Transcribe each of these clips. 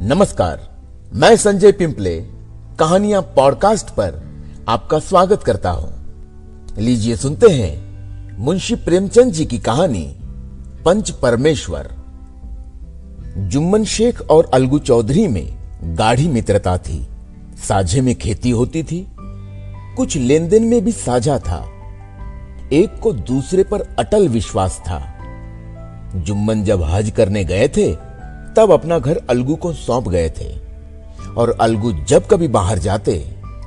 नमस्कार, मैं संजय पिंपले कहानियां पॉडकास्ट पर आपका स्वागत करता हूं। लीजिए सुनते हैं मुंशी प्रेमचंद जी की कहानी पंच परमेश्वर। जुम्मन शेख और अलगू चौधरी में गाढ़ी मित्रता थी। साझे में खेती होती थी, कुछ लेन देन में भी साझा था। एक को दूसरे पर अटल विश्वास था। जुम्मन जब हज करने गए थे तब अपना घर अलगू को सौंप गए थे और अलगू जब कभी बाहर जाते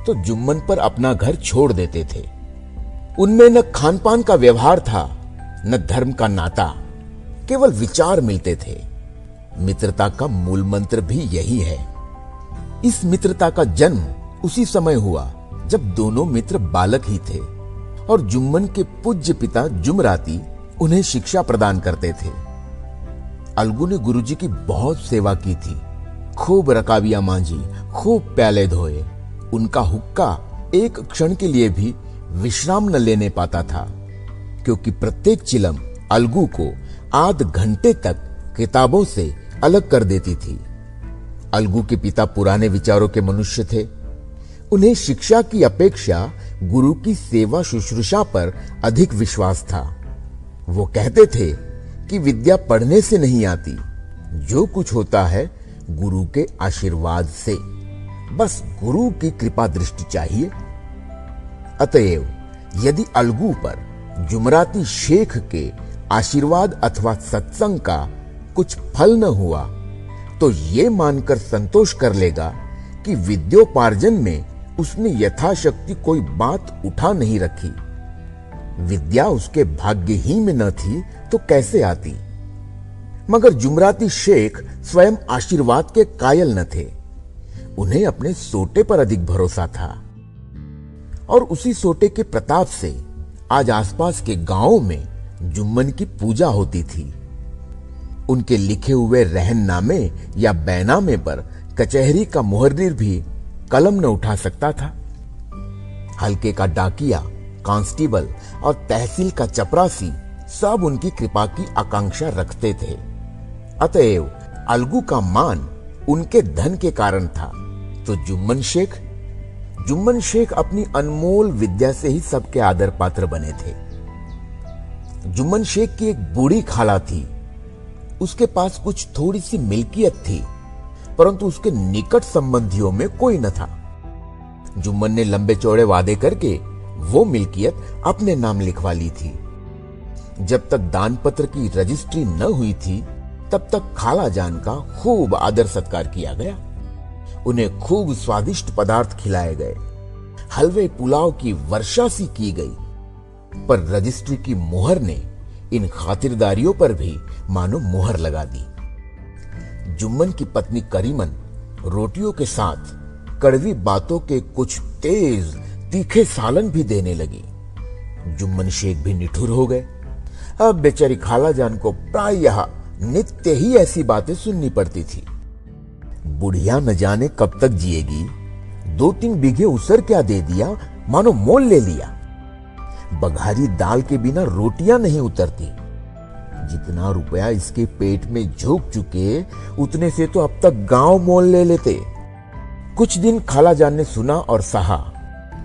तो जुम्मन पर अपना घर छोड़ देते थे। उनमें न खान पान का व्यवहार था न धर्म का नाता, केवल विचार मिलते थे। मित्रता का मूल मंत्र भी यही है। इस मित्रता का जन्म उसी समय हुआ जब दोनों मित्र बालक ही थे और जुम्मन के पूज्य पिता जुमराती उन्हें शिक्षा प्रदान करते थे। अलगू ने गुरुजी की बहुत सेवा की थी, खूब रकाबियां मांझी, खूब प्याले धोए। उनका हुक्का एक क्षण के लिए भी विश्राम न लेने पाता था, क्योंकि प्रत्येक चिलम अलगू को आध घंटे तक किताबों से अलग कर देती थी। अलगू के पिता पुराने विचारों के मनुष्य थे। उन्हें शिक्षा की अपेक्षा गुरु की सेवा शुश्रूषा पर अधिक विश्वास था। वो कहते थे कि विद्या पढ़ने से नहीं आती, जो कुछ होता है गुरु के आशीर्वाद से। बस गुरु की कृपा दृष्टि चाहिए। अतएव यदि अलगू पर जुमराती शेख के आशीर्वाद अथवा सत्संग का कुछ फल न हुआ तो ये मानकर संतोष कर लेगा कि विद्योपार्जन में उसने यथाशक्ति कोई बात उठा नहीं रखी। विद्या उसके भाग्य ही में न थी तो कैसे आती। मगर जुमराती शेख स्वयं आशीर्वाद के कायल न थे। उन्हें अपने सोटे पर अधिक भरोसा था और उसी सोटे के प्रताप से आज आसपास के गांवों में जुम्मन की पूजा होती थी। उनके लिखे हुए रहननामे या बैनामे पर कचहरी का मुहर्रिर भी कलम न उठा सकता था। हल्के का डाकिया, कांस्टेबल और तहसील का चपरासी सब उनकी कृपा की आकांक्षा रखते थे। अतएव अलगू का मान उनके धन के कारण था। तो जुम्मन शेख अपनी अनमोल विद्या से ही सबके आदर पात्र बने थे। जुम्मन शेख की एक बूढ़ी खाला थी। उसके पास कुछ थोड़ी सी मिल्कियत थी, परंतु उसके निकट संबंधियों में कोई न था। जुम्मन ने लंबे चौड़े वादे करके वो मिल्कियत अपने नाम लिखवा ली थी। जब तक दान पत्र की रजिस्ट्री न हुई थी तब तक खाला जान का खूब आदर सत्कार किया गया। उन्हें खूब स्वादिष्ट पदार्थ खिलाए गए, हलवे पुलाव की वर्षा सी की गई। पर रजिस्ट्री की मुहर ने इन खातिरदारियों पर भी मानो मुहर लगा दी। जुम्मन की पत्नी करीमन रोटियों के साथ कड़वी बातों के कुछ तेज तीखे सालन भी देने लगी। जुम्मन शेख भी निठुर हो गए। अब बेचारी खाला जान को प्रायः नित्य ही ऐसी बातें सुननी पड़ती थी। बुढ़िया न जाने कब तक जिएगी। 2-3 बीघे उसर क्या दे दिया, मानो मोल ले लिया। बघारी दाल के बिना रोटियां नहीं उतरती। जितना रुपया इसके पेट में झोंक चुके उतने से तो अब तक गांव मोल ले लेते। कुछ दिन खाला जान ने सुना और सहा,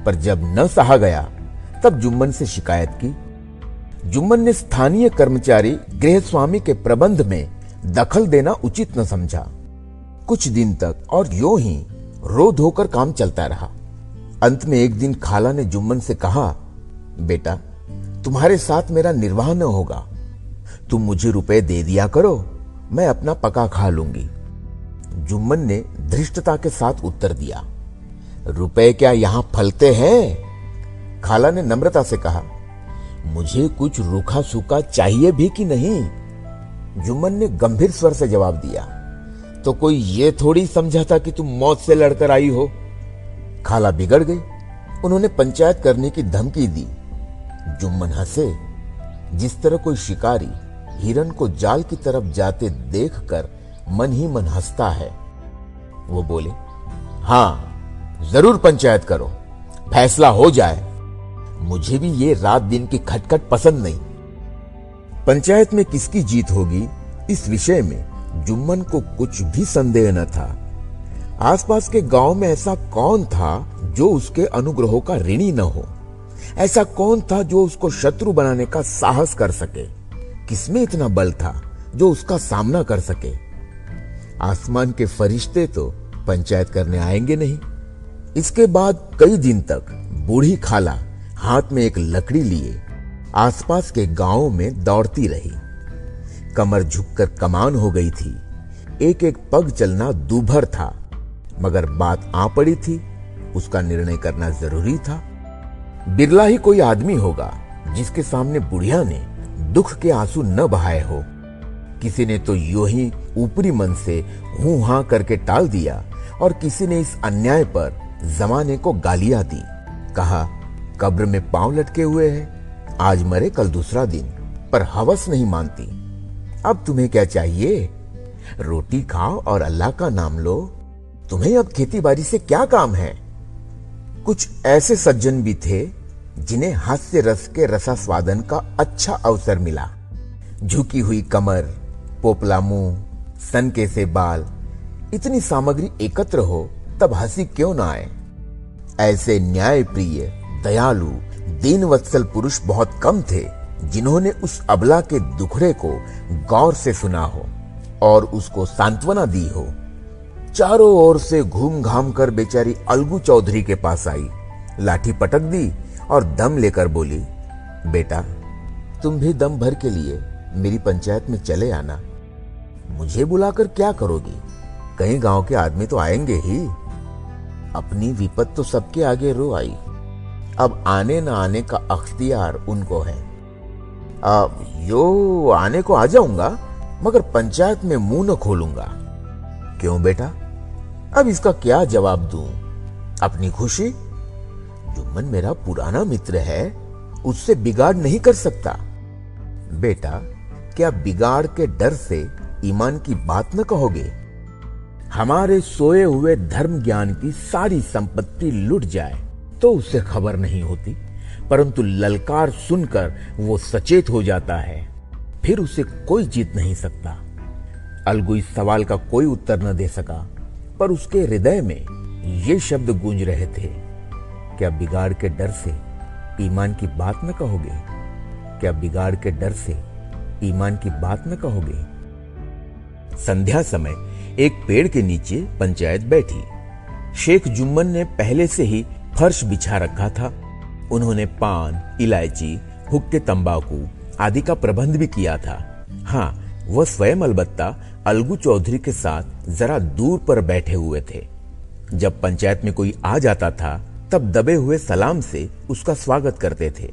पर जब न सहा गया तब जुम्मन से शिकायत की। जुम्मन ने स्थानीय कर्मचारी गृहस्वामी के प्रबंध में दखल देना उचित न समझा। कुछ दिन तक और यूं ही रो धोकर काम चलता रहा। अंत में एक दिन खाला ने जुम्मन से कहा, बेटा, तुम्हारे साथ मेरा निर्वाह न होगा। तुम मुझे रुपए दे दिया करो, मैं अपना पका खा लूंगी। जुम्मन ने धृष्टता के साथ उत्तर दिया, रुपए क्या यहां फलते हैं? खाला ने नम्रता से कहा, मुझे कुछ रूखा सूखा चाहिए भी कि नहीं? जुम्मन ने गंभीर स्वर से जवाब दिया, तो कोई ये थोड़ी समझा था कि तुम मौत से लड़कर आई हो। खाला बिगड़ गई। उन्होंने पंचायत करने की धमकी दी। जुम्मन हंसे, जिस तरह कोई शिकारी हिरन को जाल की तरफ जाते देखकर मन ही मन हंसता है। वो बोले, हां, जरूर पंचायत करो, फैसला हो जाए। मुझे भी ये रात दिन की खटखट पसंद नहीं। पंचायत में किसकी जीत होगी, इस विषय में जुम्मन को कुछ भी संदेह न था। आसपास के गांव में ऐसा कौन था जो उसके अनुग्रहों का ऋणी न हो? ऐसा कौन था जो उसको शत्रु बनाने का साहस कर सके? किसमें इतना बल था जो उसका सामना कर सके? आसमान के फरिश्ते तो पंचायत करने आएंगे नहीं। इसके बाद कई दिन तक बूढ़ी खाला हाथ में एक लकड़ी लिए आसपास के गांवों में दौड़ती रही। कमर झुककर कमान हो गई थी, एक एक पग चलना दूभर था, मगर बात आ पड़ी थी, उसका निर्णय करना जरूरी था। बिरला ही कोई आदमी होगा जिसके सामने बुढ़िया ने दुख के आंसू न बहाए हो। किसी ने तो यूं ही ऊपरी मन से हूं हां करके टाल दिया और किसी ने इस अन्याय पर जमाने को गालियां दी। कहा, कब्र में पांव लटके हुए हैं, आज मरे कल दूसरा दिन, पर हवस नहीं मानती। अब तुम्हें क्या चाहिए? रोटी खाओ और अल्लाह का नाम लो। तुम्हें अब खेती बाड़ी से क्या काम है? कुछ ऐसे सज्जन भी थे जिन्हें हास्य रस के रसास्वादन का अच्छा अवसर मिला। झुकी हुई कमर, पोपला मुंह, सनके से बाल, इतनी सामग्री एकत्र हो तब हंसी क्यों ना आए? ऐसे न्याय प्रिय, दयालु, दीनवत्सल पुरुष बहुत कम थे जिन्होंने उस अबला के दुखड़े को गौर से सुना हो और उसको सांत्वना दी हो। चारों ओर से घूम घाम कर बेचारी अलगू चौधरी के पास आई, लाठी पटक दी और दम लेकर बोली, बेटा तुम भी दम भर के लिए मेरी पंचायत में चले आना। मुझे बुलाकर क्या करोगी? कई गांव के आदमी तो आएंगे ही। अपनी विपत तो सबके आगे रो आई, अब आने न आने का अख्तियार उनको है। यो आने को आ जाऊंगा, मगर पंचायत में मुंह न खोलूंगा। क्यों बेटा? अब इसका क्या जवाब दूं? अपनी खुशी? जुम्मन मेरा पुराना मित्र है, उससे बिगाड़ नहीं कर सकता। बेटा, क्या बिगाड़ के डर से ईमान की बात न कहोगे? हमारे सोए हुए धर्म ज्ञान की सारी संपत्ति लुट जाए तो उसे खबर नहीं होती, परंतु ललकार सुनकर वो सचेत हो जाता है, फिर उसे कोई जीत नहीं सकता। अलगू इस सवाल का कोई उत्तर न दे सका, पर उसके हृदय में ये शब्द गूंज रहे थे, क्या बिगाड़ के डर से ईमान की बात न कहोगे? क्या बिगाड़ के डर से ईमान की बात न कहोगे? संध्या समय एक पेड़ के नीचे पंचायत बैठी। शेख जुम्मन ने पहले से ही फर्श बिछा रखा था। उन्होंने पान, इलायची, हुक्के, तंबाकू आदि का प्रबंध भी किया था। हाँ, वह स्वयं अलबत्ता अलगू चौधरी के साथ जरा दूर पर बैठे हुए थे। जब पंचायत में कोई आ जाता था तब दबे हुए सलाम से उसका स्वागत करते थे।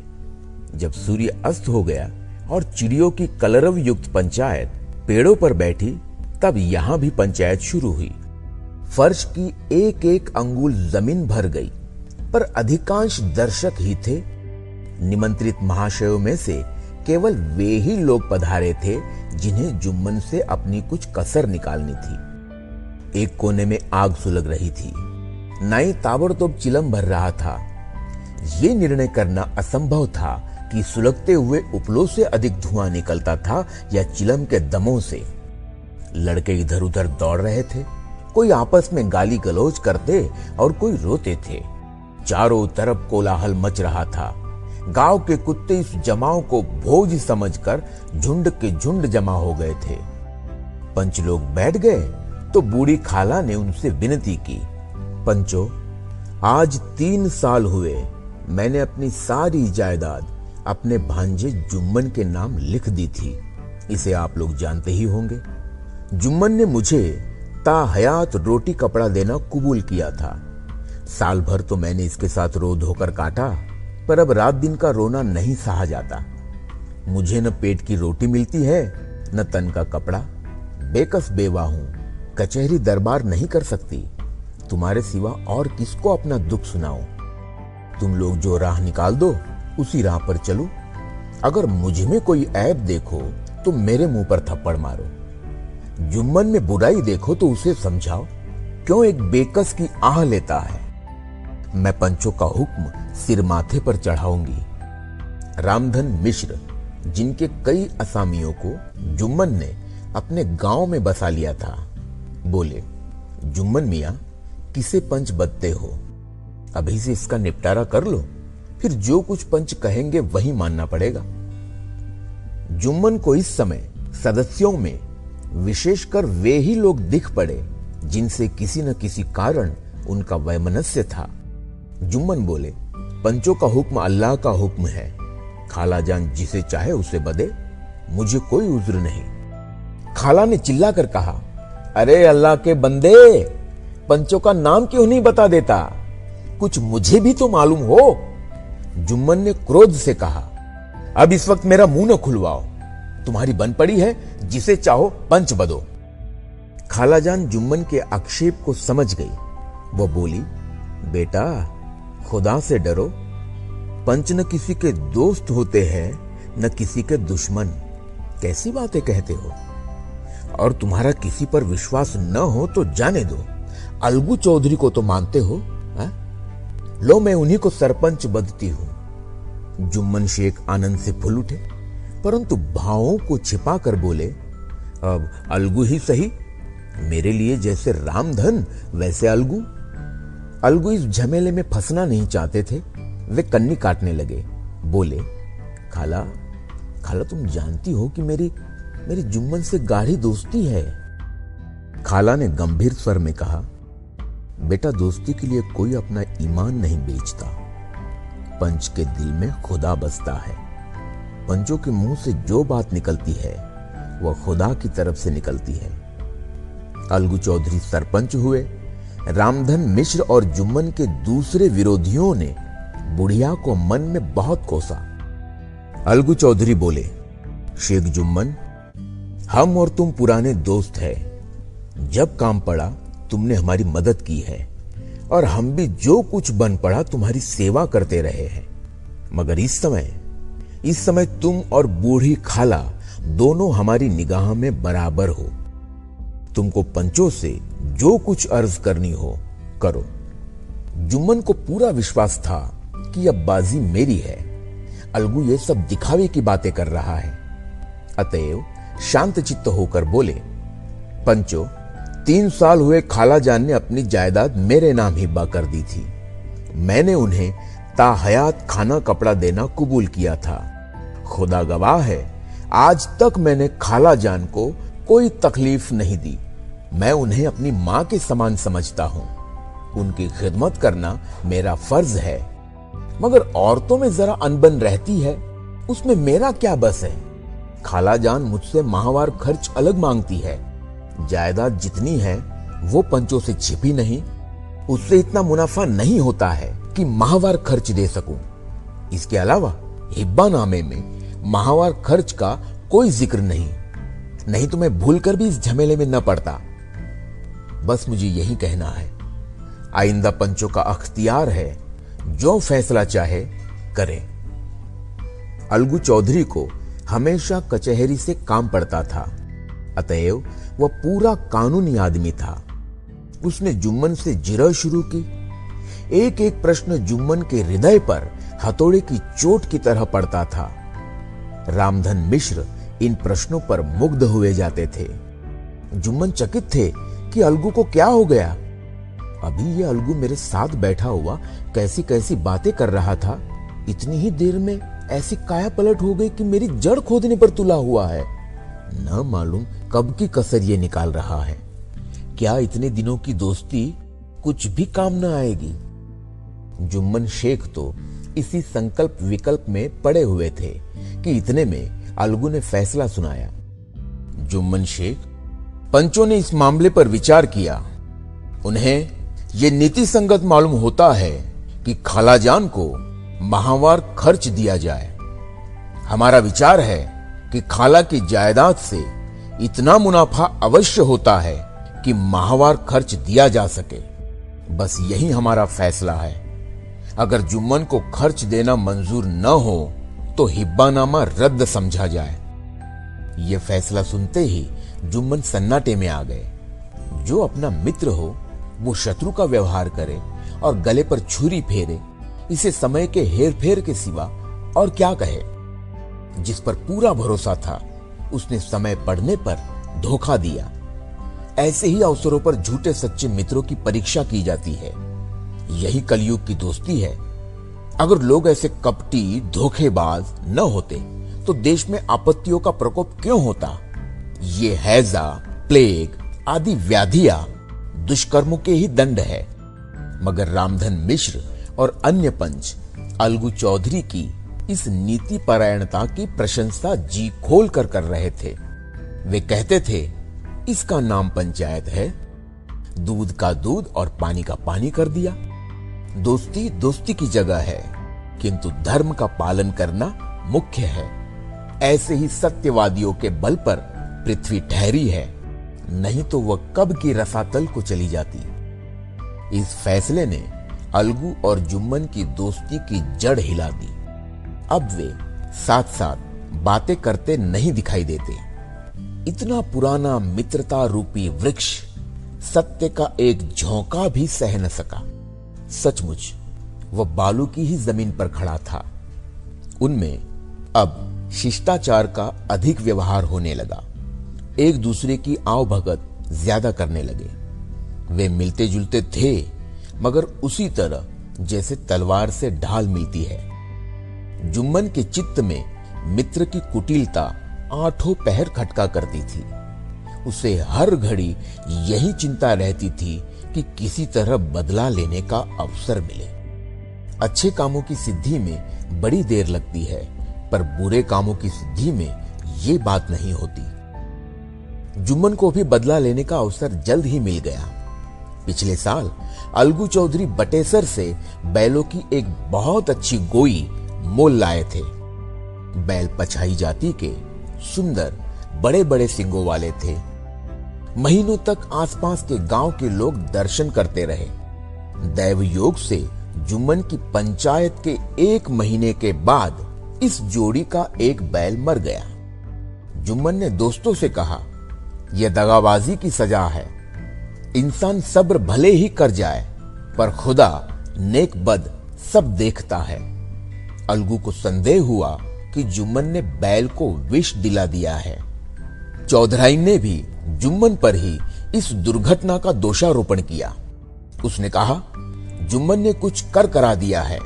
जब सूर्य अस्त हो गया और चिड़ियों की कलरव युक्त पंचायत पेड़ों पर बैठी, तब यहां भी पंचायत शुरू हुई। फर्श की एक एक अंगुल जमीन भर गई, पर अधिकांश दर्शक ही थे। निमंत्रित महाशयों में से केवल वे ही लोग पधारे थे जिन्हें जुम्मन से अपनी कुछ कसर निकालनी थी। एक कोने में आग सुलग रही थी, नाई ताबड़तोड़ चिलम भर रहा था। ये निर्णय करना असंभव था कि सुलगते हुए उपलों से अधिक धुआं निकलता था या चिलम के दमों से। लड़के इधर उधर दौड़ रहे थे, कोई आपस में गाली गलौज करते और कोई रोते थे। चारों तरफ कोलाहल मच रहा था। गांव के कुत्ते इस जमाव को भोज समझकर झुंड के झुंड जमा हो गए थे। पंच लोग बैठ गए तो बूढ़ी खाला ने उनसे विनती की, पंचो, आज 3 साल हुए मैंने अपनी सारी जायदाद अपने भांजे जुम्मन के नाम लिख दी थी। इसे आप लोग जानते ही होंगे। जुम्मन ने मुझे ताहयात रोटी कपड़ा देना कबूल किया था। साल भर तो मैंने इसके साथ रो धोकर काटा, पर अब रात दिन का रोना नहीं सहा जाता। मुझे न पेट की रोटी मिलती है न तन का कपड़ा। बेकस बेवा हूं, कचहरी दरबार नहीं कर सकती। तुम्हारे सिवा और किसको अपना दुख सुनाऊं? तुम लोग जो राह निकाल दो उसी राह पर चलूं। अगर मुझ में कोई ऐब देखो तो मेरे मुंह पर थप्पड़ मारो। जुम्मन में बुराई देखो तो उसे समझाओ। क्यों एक बेकस की आह लेता है? मैं पंचों का हुक्म सिर माथे पर चढ़ाऊंगी। रामधन मिश्र, जिनके कई असामियों को जुम्मन ने अपने गांव में बसा लिया था, बोले, जुम्मन मियां, किसे पंच बदते हो? अभी से इसका निपटारा कर लो, फिर जो कुछ पंच कहेंगे वही मानना पड़ेगा। जुम्मन को इस समय सदस्यों में विशेषकर वे ही लोग दिख पड़े जिनसे किसी न किसी कारण उनका वैमनस्य था। जुम्मन बोले, पंचों का हुक्म अल्लाह का हुक्म है। खाला जान जिसे चाहे उसे बदे, मुझे कोई उज्र नहीं। खाला ने चिल्लाकर कहा, अरे अल्लाह के बंदे, पंचों का नाम क्यों नहीं बता देता? कुछ मुझे भी तो मालूम हो। जुम्मन ने क्रोध से कहा, अब इस वक्त मेरा मुंह न खुलवाओ, तुम्हारी बन पड़ी है, जिसे चाहो पंच बदो। खालाजान जुम्मन के आक्षेप को समझ गई। वो बोली, बेटा खुदा से डरो, पंच न किसी के दोस्त होते हैं न किसी के दुश्मन। कैसी बातें कहते हो? और तुम्हारा किसी पर विश्वास न हो तो जाने दो, अलगू चौधरी को तो मानते हो हा? लो मैं उन्हीं को सरपंच बदती हूं। जुम्मन शेख आनंद से फूल उठे, परंतु भावों को छिपा कर बोले, अब अलगू ही सही, मेरे लिए जैसे रामधन वैसे अलगू। अलगू इस झमेले में फंसना नहीं चाहते थे। वे कन्नी काटने लगे, बोले, खाला खाला तुम जानती हो कि मेरी जुम्मन से गाढ़ी दोस्ती है। खाला ने गंभीर स्वर में कहा, बेटा दोस्ती के लिए कोई अपना ईमान नहीं बेचता। पंच के दिल में खुदा बसता है। पंचों के मुंह से जो बात निकलती है वह खुदा की तरफ से निकलती है। अलगू चौधरी सरपंच हुए। रामधन मिश्र और जुम्मन के दूसरे विरोधियों ने बुढ़िया को मन में बहुत कोसा। अलगू चौधरी बोले, शेख जुम्मन, हम और तुम पुराने दोस्त हैं। जब काम पड़ा तुमने हमारी मदद की है और हम भी जो कुछ बन पड़ा तुम्हारी सेवा करते रहे हैं। मगर इस समय तुम और बूढ़ी खाला दोनों हमारी निगाह में बराबर हो। तुमको पंचों से जो कुछ अर्ज करनी हो करो। जुम्मन को पूरा विश्वास था कि अब बाजी मेरी है। अलगू ये सब दिखावे की बातें कर रहा है। अतएव शांत चित्त होकर बोले, पंचो, 3 साल हुए खाला जान ने अपनी जायदाद मेरे नाम हिब्बा कर दी थी। मैंने उन्हें ताहयात खाना कपड़ा देना कबूल किया था। खुदा गवाह है, आज तक मैंने खाला जान को कोई तकलीफ नहीं दी। मैं उन्हें अपनी मां के समान समझता हूं। उनकी खिदमत करना मेरा फर्ज है। मगर औरतों में जरा अनबन रहती है, उसमें मेरा क्या बस है? खाला जान मुझसे माहवार खर्च अलग मांगती है। जायदाद जितनी है वो पंचों से छिपी नहीं। उससे इतना मुनाफा नहीं होता है कि माहवार खर्च दे सकूं। इसके अलावा हिब्बा नामे में माहवार खर्च का कोई जिक्र नहीं तो मैं भूलकर भी इस झमेले में न पड़ता। बस मुझे यही कहना है। आइंदा पंचों का अख्तियार है, जो फैसला चाहे करें। अलगू चौधरी को हमेशा कचहरी से काम पड़ता था, अतएव वह पूरा कानूनी आदमी था। उसने जुम्मन से जिरह शुरू की। एक एक प्रश्न जुम्मन के हृदय पर हथौड़े की चोट की तरह पड़ता था। रामधन मिश्र इन प्रश्नों पर मुग्ध हुए जाते थे। जुम्मन चकित थे कि अलगू को क्या हो गया। अभी ये अलगू मेरे साथ बैठा हुआ कैसी कैसी बातें कर रहा था, इतनी ही देर में ऐसी काया पलट हो गई कि मेरी जड़ खोदने पर तुला हुआ है। न मालूम कब की कसर ये निकाल रहा है। क्या इतने दिनों की दोस्ती कुछ भी काम न आएगी? जुम्मन शेख तो इसी संकल्प विकल्प में पड़े हुए थे कि इतने में अलगू ने फैसला सुनाया। जुम्मन शेख, पंचों ने इस मामले पर विचार किया। उन्हें यह नीति संगत मालूम होता है कि खालाजान को माहवार खर्च दिया जाए। हमारा विचार है कि खाला की जायदाद से इतना मुनाफा अवश्य होता है कि माहवार खर्च दिया जा सके। बस यही हमारा फैसला है। अगर जुम्मन को खर्च देना मंजूर न हो तो हिब्बानामा रद्द समझा जाए। यह फैसला सुनते ही जुम्मन सन्नाटे में आ गए। जो अपना मित्र हो वो शत्रु का व्यवहार करे और गले पर छुरी फेरे, इसे समय के हेर फेर के सिवा और क्या कहे। जिस पर पूरा भरोसा था उसने समय पड़ने पर धोखा दिया। ऐसे ही अवसरों पर झूठे सच्चे मित्रों की परीक्षा की जाती है। यही कलयुग की दोस्ती है। अगर लोग ऐसे कपटी धोखेबाज न होते तो देश में आपत्तियों का प्रकोप क्यों होता। ये हैजा, प्लेग आदि व्याधियां दुष्कर्मों के ही दंड है। मगर रामधन मिश्र और अन्य पंच अलगू चौधरी की इस नीति परायणता की प्रशंसा जी खोल कर रहे थे। वे कहते थे, इसका नाम पंचायत है, दूध का दूध और पानी का पानी कर दिया। दोस्ती दोस्ती की जगह है, किंतु धर्म का पालन करना मुख्य है। ऐसे ही सत्यवादियों के बल पर पृथ्वी ठहरी है, नहीं तो वह कब की रसातल को चली जाती। इस फैसले ने अलगू और जुम्मन की दोस्ती की जड़ हिला दी। अब वे साथ साथ बातें करते नहीं दिखाई देते। इतना पुराना मित्रता रूपी वृक्ष सत्य का एक झोंका भी सह न सका। सचमुच वह बालू की ही जमीन पर खड़ा था। उनमें अब शिष्टाचार का अधिक व्यवहार होने लगा। एक दूसरे की आव भगत ज्यादा करने लगे। वे मिलते जुलते थे, मगर उसी तरह जैसे तलवार से ढाल मिलती है। जुम्मन के चित्त में मित्र की कुटिलता आठों पहर खटका करती थी। उसे हर घड़ी यही चिंता रहती थी कि किसी तरह बदला लेने का अवसर मिले। अच्छे कामों की सिद्धि में बड़ी देर लगती है, पर बुरे कामों की सिद्धि में ये बात नहीं होती। जुम्मन को भी बदला लेने का अवसर जल्द ही मिल गया। पिछले साल अलगू चौधरी बटेसर से बैलों की एक बहुत अच्छी गोई मोल लाए थे। बैल पछाई जाति के सुंदर बड़े बड़े सींगों वाले थे। महीनों तक आसपास के गांव के लोग दर्शन करते रहे। दैव योग से जुम्मन की पंचायत के 1 महीने के बाद इस जोड़ी का एक बैल मर गया। जुम्मन ने दोस्तों से कहा, यह दगाबाजी की सजा है। इंसान सब्र भले ही कर जाए, पर खुदा नेक बद सब देखता है। अलगू को संदेह हुआ कि जुम्मन ने बैल को विष दिला दिया है। चौधराइन ने भी जुम्मन पर ही इस दुर्घटना का दोषारोपण किया। उसने कहा, जुम्मन ने कुछ कर करा दिया है।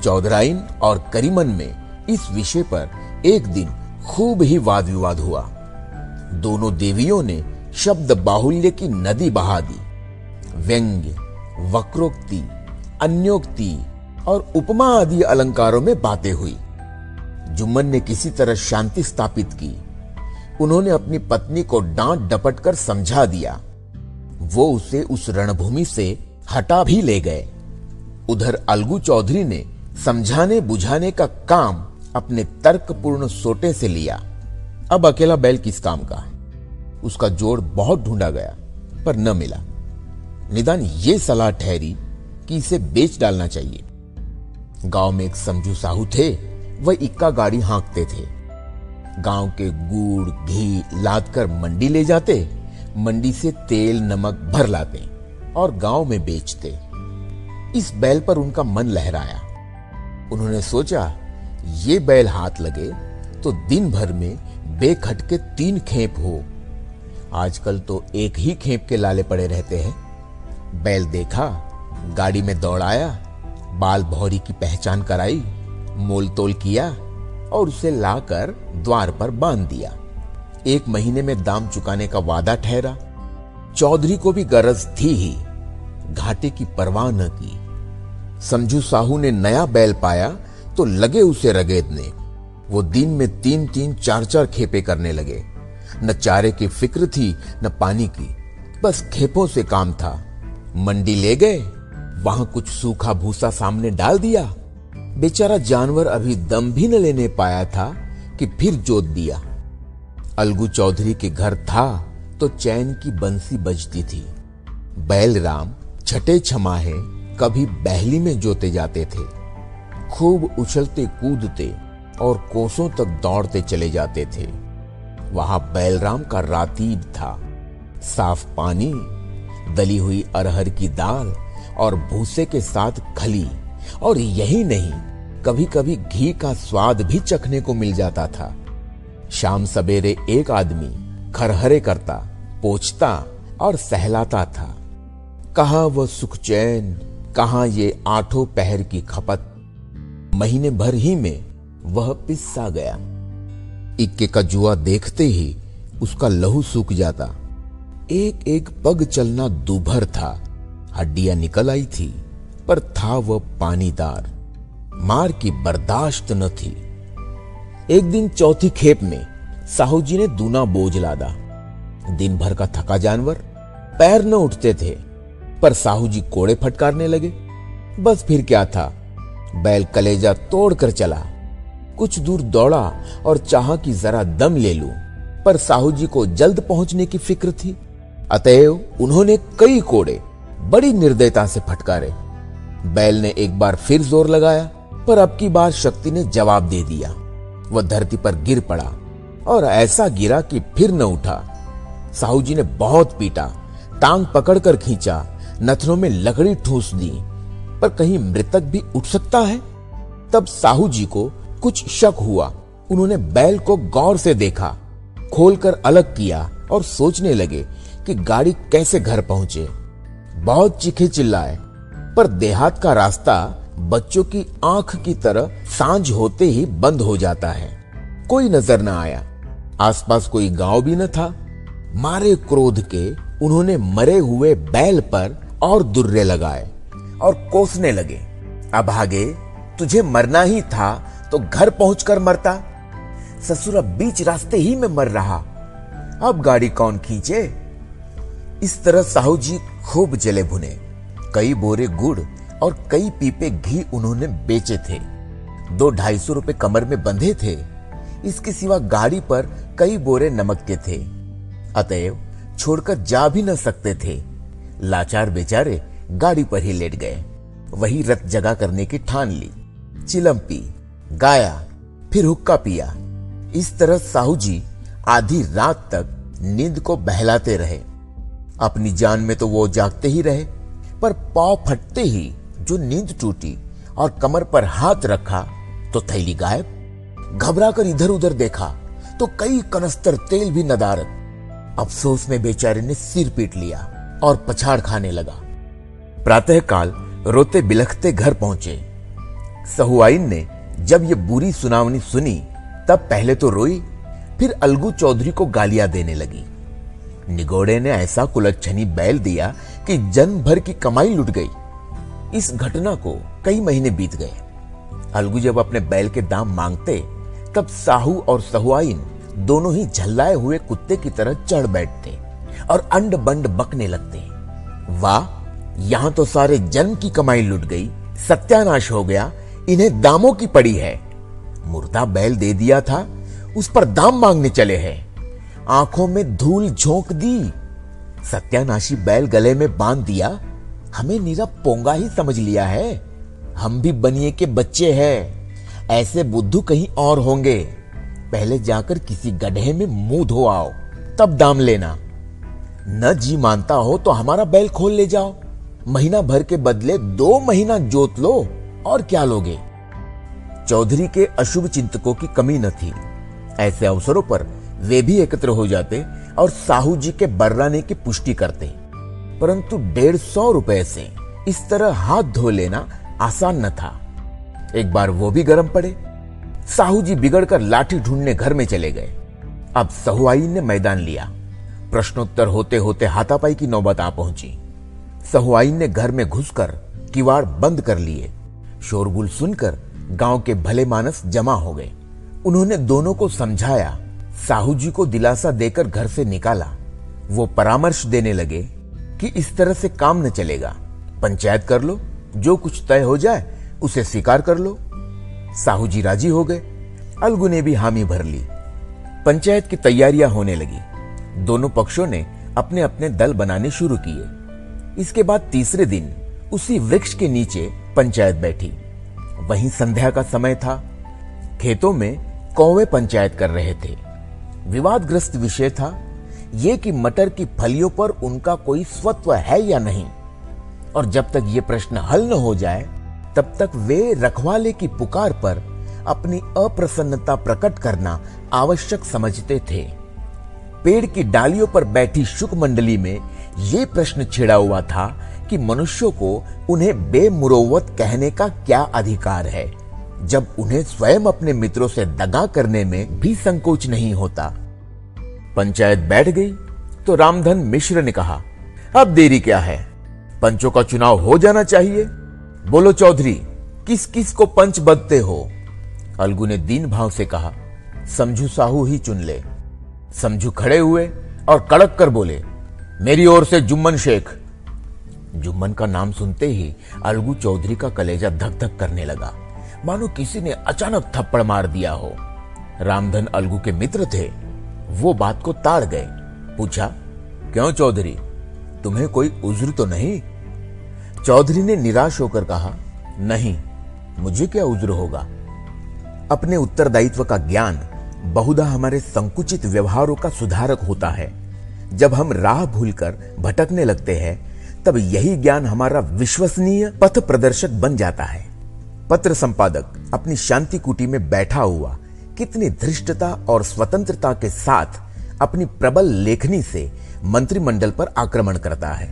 चौधराइन और करीमन में इस विषय पर एक दिन खूब ही वाद विवाद हुआ। दोनों देवियों ने शब्द बाहुल्य की नदी बहा दी। व्यंग्य, वक्रोक्ति, अन्योक्ति और उपमा आदि अलंकारों में बातें हुई। जुम्मन ने किसी तरह शांति स्थापित की। उन्होंने अपनी पत्नी को डांट डपट कर समझा दिया। वो उसे उस रणभूमि से हटा भी ले गए। उधर अलगू चौधरी ने समझाने बुझाने का काम अपने तर्कपूर्ण सोटे से लिया। अब अकेला बैल किस काम का। उसका जोड़ बहुत ढूंढा गया, पर न मिला। निदान ये सलाह ठहरी कि इसे बेच डालना चाहिए। गांव में एक समझू साहू थे। वह इक्का गाड़ी हाँकते थे। गांव के गुड़ घी लाद कर मंडी ले जाते, मंडी से तेल नमक भर लाते और गांव में बेचते। इस बैल पर उनका मन लहराया। उन्होंने सोचा, ये बैल हाथ लगे तो दिन भर में बेखटके 3 खेप हो। आजकल तो एक ही खेप के लाले पड़े रहते हैं। बैल देखा, गाड़ी में दौड़ाया, बाल भौरी की पहचान कराई, मोल तोल किया और उसे लाकर द्वार पर बांध दिया। 1 महीने में दाम चुकाने का वादा ठहरा। चौधरी को भी गरज थी ही, घाटे की परवाह न की। समझू साहू ने नया बैल पाया तो लगे उसे रगेदने। वो दिन में 3-3 4-4 खेपे करने लगे। न चारे की फिक्र थी न पानी की, बस खेपों से काम था। मंडी ले गए, वहां कुछ सूखा भूसा सामने डाल दिया। बेचारा जानवर अभी दम भी न लेने पाया था कि फिर जोत दिया। अलगू चौधरी के घर था तो चैन की बंसी बजती थी। बैल राम छठे छमाहे कभी बहली में जोते जाते थे। खूब उछलते कूदते और कोसों तक दौड़ते चले जाते थे। वहां बैलराम का रातीब था। साफ पानी, दली हुई अरहर की दाल और भूसे के साथ खली, और यही नहीं, कभी कभी घी का स्वाद भी चखने को मिल जाता था। शाम सवेरे एक आदमी खरहरे करता, पोंछता, और सहलाता था। कहाँ वह सुख चैन, कहाँ ये आठों पहर की खपत। महीने भर ही में वह पिस्सा गया। इक्के का जुआ देखते ही उसका लहू सूख जाता। एक एक पग चलना दूभर था। हड्डियां निकल आई थी, पर था वह पानीदार। मार की बर्दाश्त न थी। एक दिन चौथी खेप में साहू जी ने दूना बोझ लादा। दिन भर का थका जानवर, पैर न उठते थे, पर साहू जी कोड़े फटकारने लगे। बस फिर क्या था, बैल कलेजा तोड़कर चला। कुछ दूर दौड़ा और चाहा कि जरा दम ले लूं, पर साहू जी को जल्द पहुंचने की फिक्र थी। अतएव उन्होंने कई कोड़े बड़ी निर्दयता से फटकारे। बैल ने एक बार फिर जोर लगाया, पर अब की बार शक्ति ने जवाब दे दिया। वह धरती पर गिर पड़ा और ऐसा गिरा कि फिर न उठा। साहू जी ने बहुत पीटा, टांग पकड़कर खींचा, नथनों में लकड़ी ठूस दी, पर कहीं मृतक भी उठ सकता है। तब साहू जी को कुछ शक हुआ। उन्होंने बैल को गौर से देखा, खोलकर अलग किया और सोचने लगे कि गाड़ी कैसे घर पहुंचे। बहुत चीखे चिल्लाए, पर देहात का रास्ता बच्चों की आंख की तरह सांझ होते ही बंद हो जाता है। कोई नजर न आया। आसपास कोई गांव भी न था। मारे क्रोध के उन्होंने मरे हुए बैल पर और दुर्रे लगाए और कोसने लगे। अभागे, तुझे मरना ही था तो घर पहुंचकर मरता। ससुरा बीच रास्ते ही में मर रहा, अब गाड़ी कौन खींचे। इस तरह साहू जी खूब जले भुने। कई बोरे गुड़ और कई पीपे घी उन्होंने बेचे थे। 200-250 रुपए कमर में बंधे थे। इसके सिवा गाड़ी पर कई बोरे नमक के थे। अतएव छोड़कर जा भी न सकते थे। लाचार बेचारे गाड़ी पर ही लेट गए। वही रत जगा करने की ठान ली। चिलम पी, गाया, फिर हुक्का पिया। इस तरह साहू जी आधी रात तक नींद को बहलाते रहे। अपनी जान में तो वो जागते ही रहे, पर पांव फटते ही जो नींद टूटी और कमर पर हाथ रखा तो थैली गायब। घबराकर इधर उधर देखा तो कई कनस्तर तेल भी नदारद। अफसोस में बेचारे ने सिर पीट लिया और पछाड़ खाने लगा। प्रातःकाल रोते बिलखते घर पहुंचे। सहुआइन ने जब ये बुरी सुनावनी सुनी तब पहले तो रोई, फिर अलगू चौधरी को गालियां देने लगी। निगोड़े ने ऐसा कुलच्छनी बैल दिया कि जन्म भर की कमाई लुट गई। इस घटना को कई महीने बीत गए। अलगू जब अपने बैल के दाम मांगते तब साहू और सहुआइन दोनों ही झल्लाए हुए कुत्ते की तरह चढ़ बैठते और अंड बंड बकने लगते। वाह, यहां तो सारे जन्म की कमाई लुट गई, सत्यानाश हो गया, इन्हें दामों की पड़ी है। मुर्दा बैल दे दिया था, उस पर दाम मांगने चले हैं। आंखों में धूल झोंक दी। सत्यानाशी बैल गले में बांध दिया। हमें नीरा पोंगा ही समझ लिया है। हम भी बनिए के बच्चे हैं। ऐसे बुद्धू कहीं और होंगे। पहले जाकर किसी गड्ढे में मुंह धो आओ, तब दाम लेना। न जी मानता हो तो हमारा बैल खोल ले जाओ। महीना भर के बदले 2 महीना जोत लो, और क्या लोगे। चौधरी के अशुभ चिंतकों की कमी न थी। ऐसे अवसरों पर वे भी एकत्र हो जाते और साहू जी के बर्राने की पुष्टि करते। परंतु 150 रुपए से इस तरह हाथ धो लेना आसान न था। एक बार वो भी गर्म पड़े। साहू जी बिगड़कर लाठी ढूंढने घर में चले गए। अब सहुआइन ने मैदान लिया। प्रश्नोत्तर होते होते हाथापाई की नौबत आ पहुंची। सहुआइन ने घर में घुसकर किवाड़ बंद कर लिए। शोरगुल सुनकर गांव के भले मानस जमा हो गए। उन्होंने दोनों को समझाया, साहू जी को दिलासा देकर घर से निकाला। वो परामर्श देने लगे कि इस तरह से काम न चलेगा। पंचायत कर लो, जो कुछ तय हो जाए उसे स्वीकार कर लो। साहू जी राजी हो गए। अलगू ने भी हामी भर ली। पंचायत की तैयारियां होने लगी। दोनों पक्षों ने अपने अपने दल बनाने शुरू किए। इसके बाद तीसरे दिन उसी वृक्ष के नीचे पंचायत बैठी। वहीं संध्या का समय था। खेतों में कौवे पंचायत कर रहे थे। विवादग्रस्त विषय था यह कि मटर की फलियों पर उनका कोई स्वत्व है या नहीं, और जब तक ये प्रश्न हल न हो जाए तब तक वे रखवाले की पुकार पर अपनी अप्रसन्नता प्रकट करना आवश्यक समझते थे। पेड़ की डालियों पर बैठी शुक मंडली में ये प्रश्न छिड़ा हुआ था कि मनुष्यों को उन्हें बेमुरौवत कहने का क्या अधिकार है, जब उन्हें स्वयं अपने मित्रों से दगा करने में भी संकोच नहीं होता। पंचायत बैठ गई तो रामधन मिश्र ने कहा, अब देरी क्या है, पंचों का चुनाव हो जाना चाहिए। बोलो चौधरी, किस किस को पंच बदते हो? अलगू ने दीन भाव से कहा, समझू साहू ही चुन ले। समझू खड़े हुए और कड़क कर बोले, मेरी ओर से जुम्मन शेख। जुम्मन का नाम सुनते ही अलगू चौधरी का कलेजा धक धक करने लगा, मानो किसी ने अचानक थप्पड़ मार दिया हो। रामधन अलगू के मित्र थे, वो बात को ताड़ गए। पूछा, क्यों चौधरी, तुम्हें कोई उज्र तो नहीं? चौधरी ने निराश होकर कहा, नहीं, मुझे क्या उज्र होगा। अपने उत्तरदायित्व का ज्ञान बहुधा हमारे संकुचित व्यवहारों का सुधारक होता है। जब हम राह भूलकर भटकने लगते हैं, तब यही ज्ञान हमारा विश्वसनीय पथ प्रदर्शक बन जाता है। पत्र संपादक अपनी शांति कुटी में बैठा हुआ कितनी धृष्टता और स्वतंत्रता के साथ अपनी प्रबल लेखनी से मंत्रिमंडल पर आक्रमण करता है,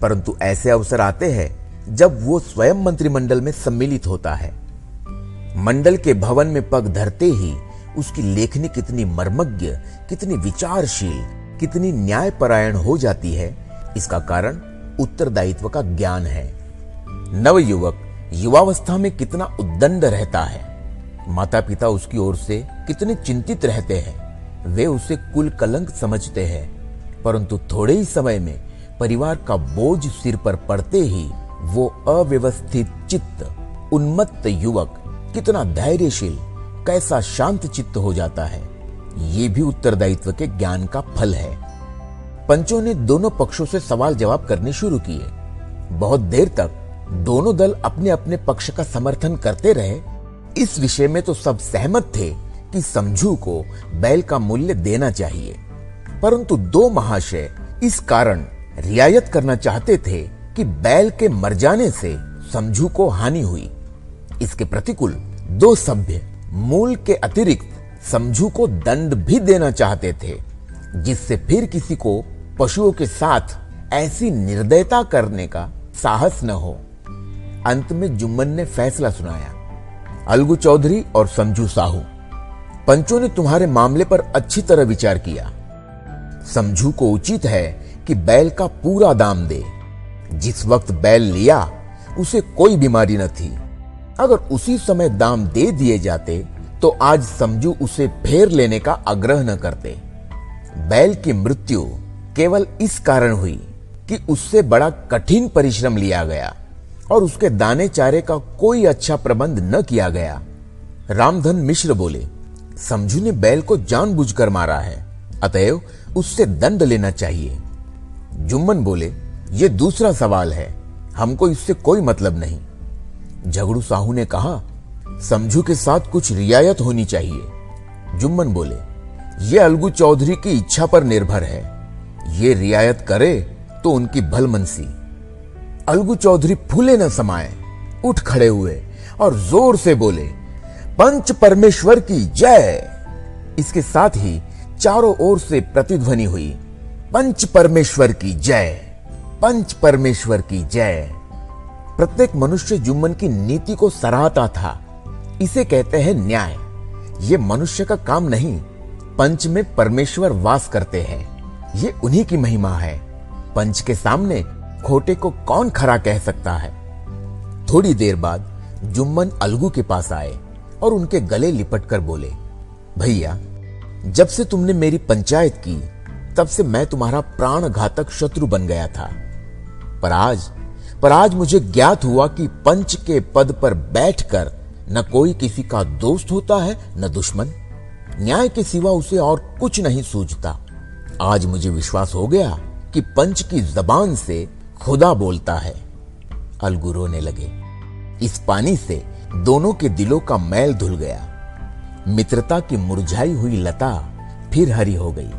परंतु ऐसे अवसर आते हैं जब वो स्वयं मंत्रिमंडल में सम्मिलित होता है। मंडल के भवन में पग धरते ही उसकी लेखनी कितनी मर्मज्ञ, कितनी विचारशील, कितनी न्यायपरायण हो जाती है, इसका कारण उत्तरदायित्व का ज्ञान है। नवयुवक युवावस्था में कितना उद्दंड रहता है, माता पिता उसकी ओर से कितने चिंतित रहते हैं, वे उसे कुल कलंक समझते हैं, परंतु थोड़े ही समय में परिवार का बोझ सिर पर पड़ते ही वो अव्यवस्थित चित्त उन्मत्त युवक कितना धैर्यशील, कैसा शांत चित्त हो जाता है। ये भी उत्तरदायित्व के ज्ञान का फल है। पंचों ने दोनों पक्षों से सवाल जवाब करने शुरू किए। बहुत देर तक दोनों दल अपने अपने पक्ष का समर्थन करते रहे। इस विषय में तो सब सहमत थे कि समझू को बैल का मूल्य देना चाहिए, परंतु दो महाशय इस कारण रियायत करना चाहते थे कि बैल के मर जाने से समझू को हानि हुई। इसके प्रतिकूल दो सभ्य मूल के अतिरिक्त समझू को दंड भी देना चाहते थे, जिससे फिर किसी को पशुओं के साथ ऐसी निर्दयता करने का साहस न हो। अंत में जुम्मन ने फैसला सुनाया, अलगू चौधरी और समझू साहू, पंचों ने तुम्हारे मामले पर अच्छी तरह विचार किया। समझू को उचित है कि बैल का पूरा दाम दे। जिस वक्त बैल लिया उसे कोई बीमारी न थी। अगर उसी समय दाम दे दिए जाते तो आज समझू उसे फेर लेने का आग्रह न करते। बैल की मृत्यु केवल इस कारण हुई कि उससे बड़ा कठिन परिश्रम लिया गया और उसके दाने चारे का कोई अच्छा प्रबंध न किया गया। रामधन मिश्र बोले, समझू ने बैल को जानबूझकर मारा है, अतएव उससे दंड लेना चाहिए। जुम्मन बोले, ये दूसरा सवाल है, हमको इससे कोई मतलब नहीं। झगड़ू साहू ने कहा, समझू के साथ कुछ रियायत होनी चाहिए। जुम्मन बोले, ये अलगू चौधरी की इच्छा पर निर्भर है, ये रियायत करे तो उनकी भलमनसी। अलगू चौधरी फूले न समाये, उठ खड़े हुए और जोर से बोले, पंच परमेश्वर की जय। इसके साथ ही चारों ओर से प्रतिध्वनि हुई, पंच परमेश्वर की जय, पंच परमेश्वर की जय। प्रत्येक मनुष्य जुम्मन की नीति को सराहता था। इसे कहते हैं न्याय। ये मनुष्य का काम नहीं, पंच में परमेश्वर वास करते हैं, ये उन्हीं की महिमा है। पंच के सामने खोटे को कौन खरा कह सकता है। थोड़ी देर बाद जुम्मन अलगू के पास आए और उनके गले लिपट कर बोले, भैया, जब से तुमने मेरी पंचायत की तब से मैं तुम्हारा प्राणघातक शत्रु बन गया था, पर आज मुझे ज्ञात हुआ कि पंच के पद पर बैठकर न कोई किसी का दोस्त होता है न दुश्मन। न्याय के सिवा उसे और कुछ नहीं सूझता। आज मुझे विश्वास हो गया कि पंच की जबान से खुदा बोलता है। अलगू रोने लगे। इस पानी से दोनों के दिलों का मैल धुल गया। मित्रता की मुरझाई हुई लता फिर हरी हो गई।